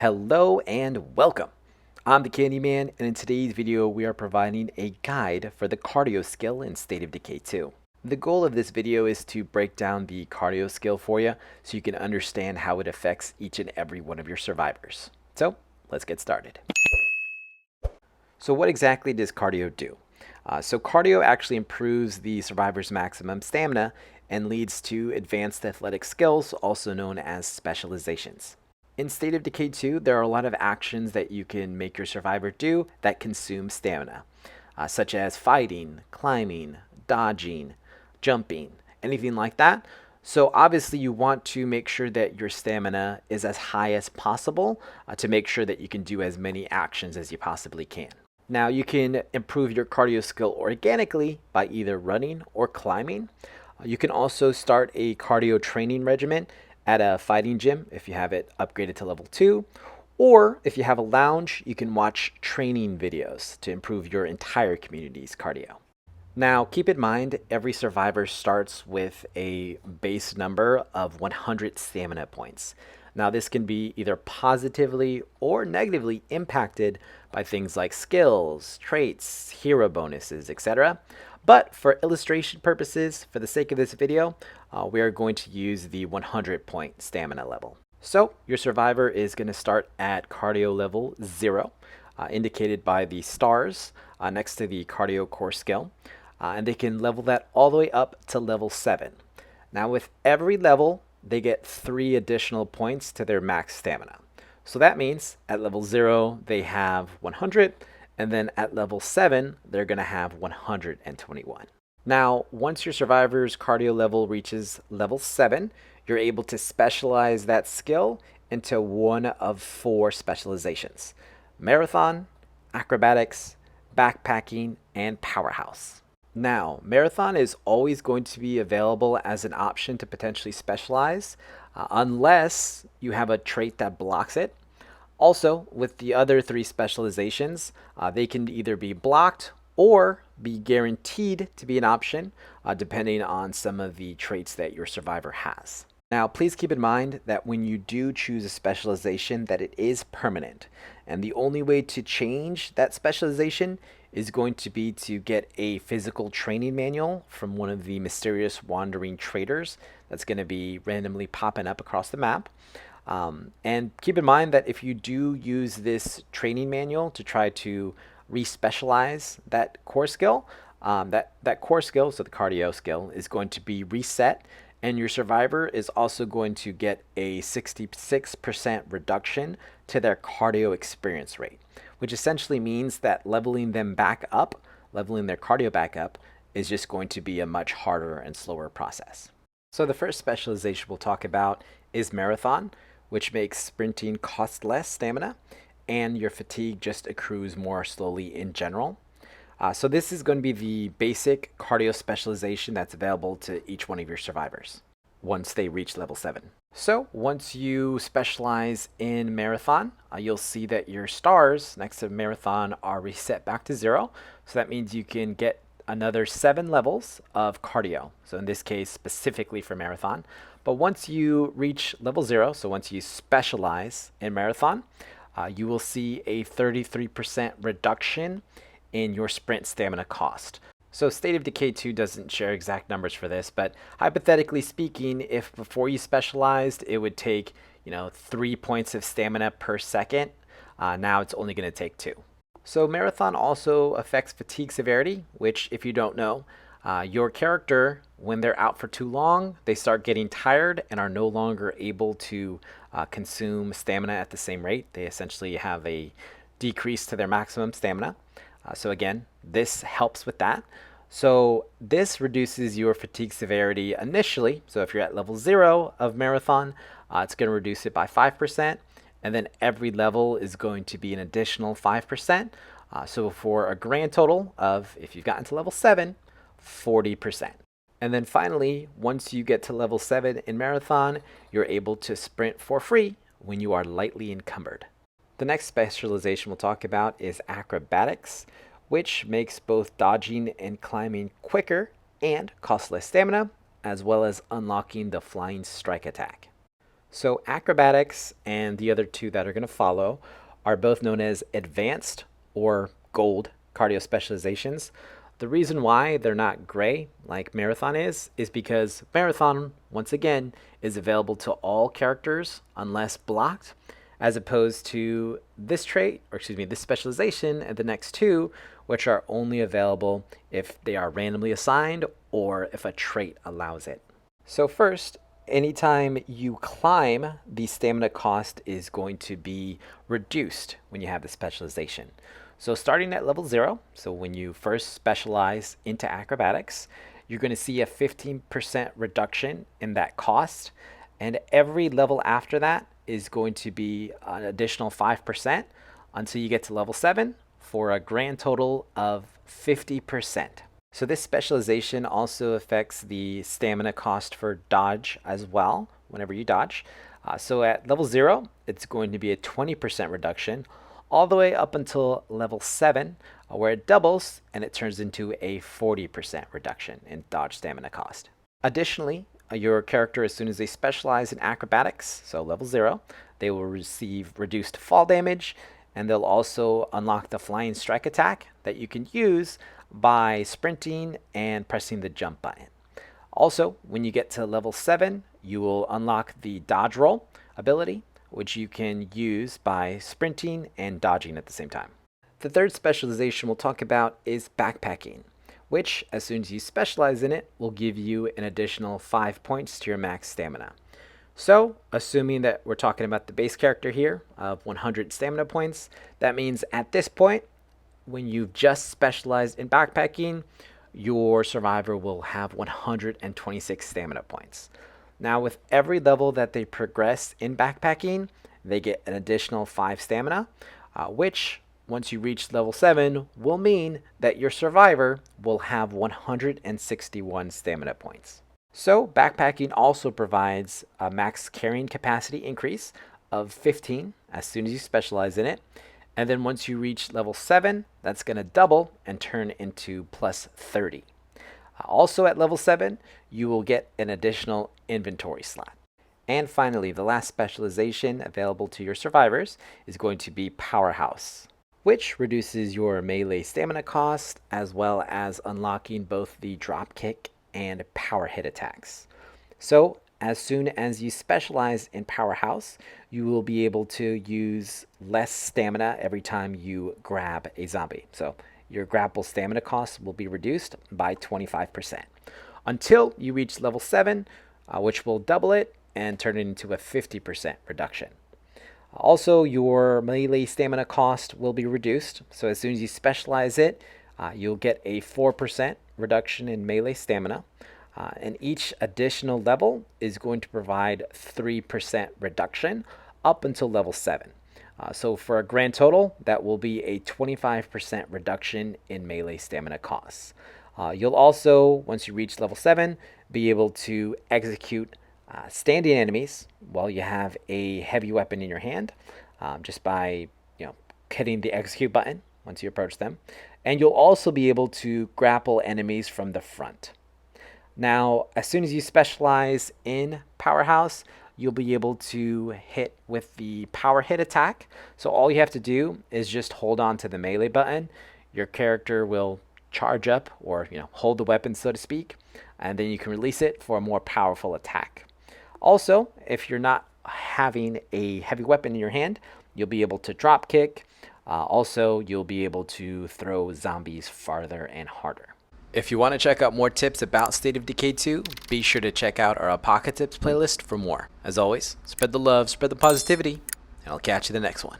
Hello and welcome. I'm the Candyman, and in today's video we are providing a guide for the cardio skill in State of Decay 2. The goal of this video is to break down the cardio skill for you so you can understand how it affects each and every one of your survivors. So let's get started. So what exactly does cardio do? So cardio actually improves the survivor's maximum stamina and leads to advanced athletic skills, also known as specializations. In State of Decay 2, there are a lot of actions that you can make your survivor do that consume stamina, such as fighting, climbing, dodging, jumping, anything like that. So obviously you want to make sure that your stamina is as high as possible to make sure that you can do as many actions as you possibly can. Now you can improve your cardio skill organically by either running or climbing. You can also start a cardio training regimen at a fighting gym if you have it upgraded to level 2, or if you have a lounge, you can watch training videos to improve your entire community's cardio. Now keep in mind, every survivor starts with a base number of 100 stamina points. Now this can be either positively or negatively impacted by things like skills, traits, hero bonuses, etc. But for illustration purposes, for the sake of this video, we are going to use the 100 point stamina level. So your survivor is going to start at cardio level 0, indicated by the stars next to the cardio core skill. And they can level that all the way up to level 7. Now with every level, they get 3 additional points to their max stamina. So that means at level 0, they have 100, and then at level 7, they're going to have 121. Now, once your survivor's cardio level reaches level 7, you're able to specialize that skill into one of 4 specializations: Marathon, Acrobatics, Backpacking, and Powerhouse. Now, Marathon is always going to be available as an option to potentially specialize, unless you have a trait that blocks it. Also, with the other 3 specializations, they can either be blocked or be guaranteed to be an option, depending on some of the traits that your survivor has. Now, please keep in mind that when you do choose a specialization, that it is permanent. And the only way to change that specialization is going to be to get a physical training manual from one of the mysterious wandering traders that's going to be randomly popping up across the map. And keep in mind that if you do use this training manual to try to re-specialize that core skill, that core skill, so the cardio skill, is going to be reset, and your survivor is also going to get a 66% reduction to their cardio experience rate, which essentially means that leveling them back up, leveling their cardio back up, is just going to be a much harder and slower process. So the first specialization we'll talk about is Marathon, which makes sprinting cost less stamina, and your fatigue just accrues more slowly in general. So this is going to be the basic cardio specialization that's available to each one of your survivors once they reach level 7. So once you specialize in Marathon, you'll see that your stars next to Marathon are reset back to 0. So that means you can get another 7 levels of cardio. So in this case, specifically for Marathon. But once you reach level 0, so once you specialize in Marathon, you will see a 33% reduction in your sprint stamina cost. So State of Decay 2 doesn't share exact numbers for this, but hypothetically speaking, if before you specialized it would take 3 points of stamina per second, now it's only going to take 2. So Marathon also affects fatigue severity, which, if you don't know, your character, when they're out for too long, they start getting tired and are no longer able to consume stamina at the same rate. They essentially have a decrease to their maximum stamina. So again, this helps with that. So this reduces your fatigue severity initially. So if you're at level 0 of Marathon, it's going to reduce it by 5%. And then every level is going to be an additional 5%. So for a grand total of, if you've gotten to level 7, 40%. And then finally, once you get to level 7 in Marathon, you're able to sprint for free when you are lightly encumbered. The next specialization we'll talk about is Acrobatics, which makes both dodging and climbing quicker and cost less stamina, as well as unlocking the flying strike attack. So Acrobatics and the other two that are going to follow are both known as advanced or gold cardio specializations. The reason why they're not gray like Marathon is because Marathon, once again, is available to all characters unless blocked, as opposed to this trait, or excuse me, this specialization and the next two, which are only available if they are randomly assigned or if a trait allows it. So first, anytime you climb, the stamina cost is going to be reduced when you have the specialization. So starting at level 0, so when you first specialize into acrobatics, you're going to see a 15% reduction in that cost, and every level after that is going to be an additional 5% until you get to level 7 for a grand total of 50%. So this specialization also affects the stamina cost for dodge as well, whenever you dodge. So at level 0, it's going to be a 20% reduction, all the way up until level 7, where it doubles and it turns into a 40% reduction in dodge stamina cost. Additionally, your character, as soon as they specialize in acrobatics, so level 0, they will receive reduced fall damage, and they'll also unlock the flying strike attack that you can use by sprinting and pressing the jump button. Also, when you get to level 7, you will unlock the dodge roll ability, which you can use by sprinting and dodging at the same time. The third specialization we'll talk about is backpacking, which, as soon as you specialize in it, will give you an additional 5 points to your max stamina. So, assuming that we're talking about the base character here of 100 stamina points, that means at this point, when you've just specialized in backpacking, your survivor will have 126 stamina points. Now, with every level that they progress in backpacking, they get an additional 5 stamina, which, once you reach level 7, will mean that your survivor will have 161 stamina points. So, backpacking also provides a max carrying capacity increase of 15 as soon as you specialize in it. And then once you reach level 7, that's going to double and turn into plus 30. Also at level 7, you will get an additional inventory slot. And finally, the last specialization available to your survivors is going to be Powerhouse, which reduces your melee stamina cost as well as unlocking both the dropkick and power hit attacks. So as soon as you specialize in Powerhouse, you will be able to use less stamina every time you grab a zombie. So your grapple stamina cost will be reduced by 25% until you reach level 7, which will double it and turn it into a 50% reduction. Also, your melee stamina cost will be reduced. So as soon as you specialize it, you'll get a 4% reduction in melee stamina. And each additional level is going to provide 3% reduction up until level 7. So for a grand total, that will be a 25% reduction in melee stamina costs. You'll also, once you reach level 7, be able to execute standing enemies while you have a heavy weapon in your hand, just by hitting the execute button once you approach them. And you'll also be able to grapple enemies from the front. Now, as soon as you specialize in Powerhouse, you'll be able to hit with the power hit attack. So all you have to do is just hold on to the melee button. Your character will charge up, or hold the weapon, so to speak, and then you can release it for a more powerful attack. Also, if you're not having a heavy weapon in your hand, you'll be able to drop kick. Also, you'll be able to throw zombies farther and harder. If you want to check out more tips about State of Decay 2, be sure to check out our Apocalypse playlist for more. As always, spread the love, spread the positivity, and I'll catch you in the next one.